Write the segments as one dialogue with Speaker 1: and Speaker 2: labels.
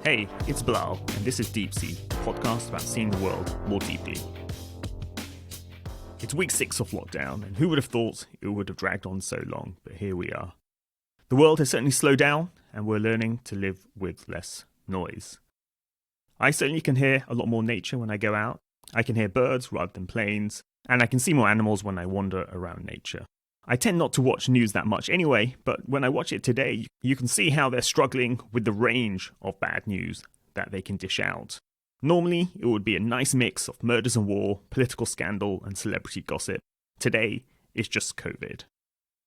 Speaker 1: Hey, it's Bilal, and this is Deep Sea, a podcast about seeing the world more deeply. It's week 6 of lockdown, and who would have thought it would have dragged on so long, but here we are. The world has certainly slowed down, and we're learning to live with less noise. I certainly can hear a lot more nature when I go out. I can hear birds rather than planes, and I can see more animals when I wander around nature. I tend not to watch news that much anyway, but when I watch it today, you can see how they're struggling with the range of bad news that they can dish out. Normally, it would be a nice mix of murders and war, political scandal, and celebrity gossip. Today, it's just COVID.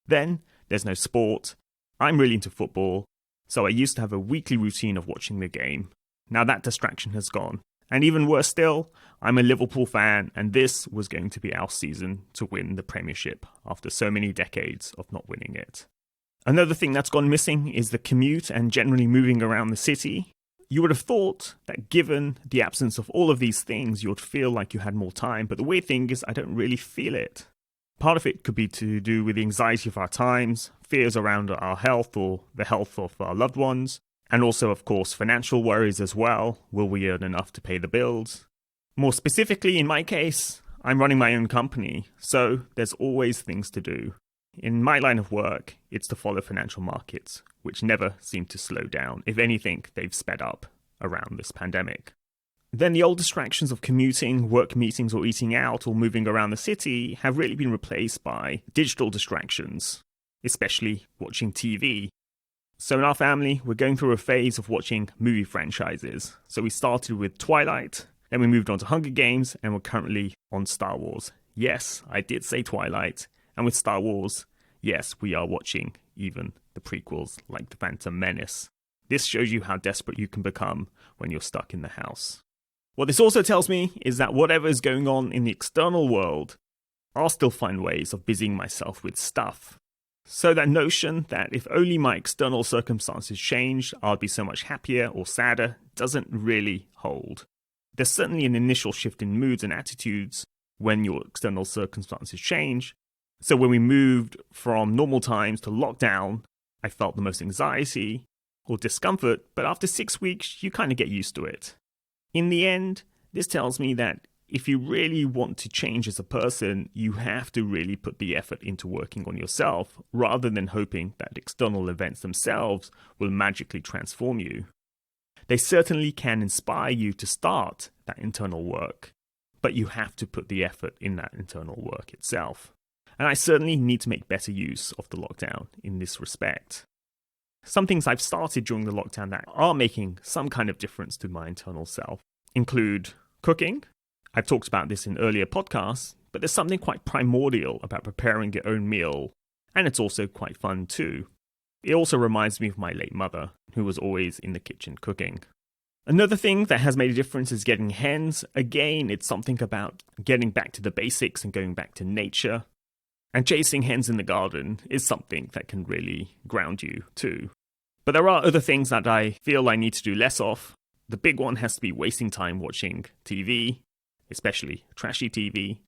Speaker 1: Then, there's no sport. I'm really into football, so I used to have a weekly routine of watching the game. Now that distraction has gone. And even worse still, I'm a Liverpool fan, and this was going to be our season to win the Premiership after so many decades of not winning it. Another thing that's gone missing is the commute and generally moving around the city. You would have thought that given the absence of all of these things, you would feel like you had more time, but the weird thing is I don't really feel it. Part of it could be to do with the anxiety of our times, fears around our health or the health of our loved ones, and also, of course, financial worries as well. Will we earn enough to pay the bills? More specifically, in my case, I'm running my own company, so there's always things to do. In my line of work, it's to follow financial markets, which never seem to slow down. If anything, they've sped up around this pandemic. Then the old distractions of commuting, work meetings, or eating out, or moving around the city have really been replaced by digital distractions, especially watching TV. So in our family, we're going through a phase of watching movie franchises. So we started with Twilight, then we moved on to Hunger Games, and we're currently on Star Wars. Yes, I did say Twilight. And with Star Wars, yes, we are watching even the prequels like The Phantom Menace. This shows you how desperate you can become when you're stuck in the house. What this also tells me is that whatever is going on in the external world, I'll still find ways of busying myself with stuff. So that notion that if only my external circumstances changed, I'd be so much happier or sadder doesn't really hold. There's certainly an initial shift in moods and attitudes when your external circumstances change. So when we moved from normal times to lockdown, I felt the most anxiety or discomfort, but after 6 weeks, you kind of get used to it. In the end, this tells me that if you really want to change as a person, you have to really put the effort into working on yourself rather than hoping that external events themselves will magically transform you. They certainly can inspire you to start that internal work, but you have to put the effort in that internal work itself. And I certainly need to make better use of the lockdown in this respect. Some things I've started during the lockdown that are making some kind of difference to my internal self include cooking. I've talked about this in earlier podcasts, but there's something quite primordial about preparing your own meal, and it's also quite fun too. It also reminds me of my late mother, who was always in the kitchen cooking. Another thing that has made a difference is getting hens. Again, it's something about getting back to the basics and going back to nature. And chasing hens in the garden is something that can really ground you too. But there are other things that I feel I need to do less of. The big one has to be wasting time watching TV, especially trashy TV.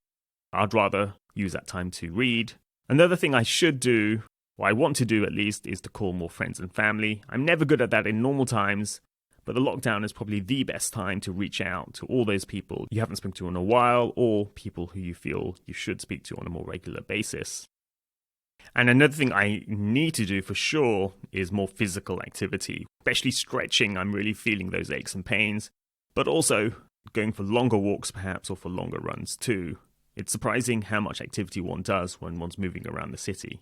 Speaker 1: I'd rather use that time to read. Another thing I should do, or I want to do at least, is to call more friends and family. I'm never good at that in normal times, but the lockdown is probably the best time to reach out to all those people you haven't spoken to in a while, or people who you feel you should speak to on a more regular basis. And another thing I need to do for sure is more physical activity, especially stretching. I'm really feeling those aches and pains, but also going for longer walks perhaps, or for longer runs too. It's surprising how much activity one does when one's moving around the city.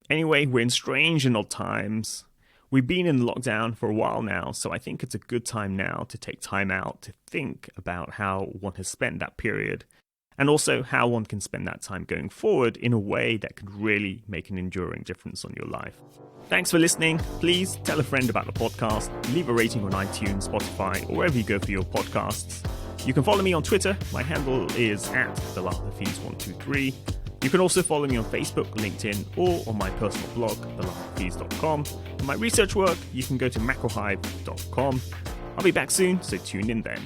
Speaker 1: Anyway, we're in strange and odd times. We've been in lockdown for a while now, so I think it's a good time now to take time out to think about how one has spent that period, and also how one can spend that time going forward in a way that could really make an enduring difference on your life. Thanks for listening. Please tell a friend about the podcast, leave a rating on iTunes, Spotify, or wherever you go for your podcasts. You can follow me on Twitter. My handle is @BilalHafiz123. You can also follow me on Facebook, LinkedIn, or on my personal blog, bilalhafiz.com. For my research work, you can go to macrohive.com. I'll be back soon, so tune in then.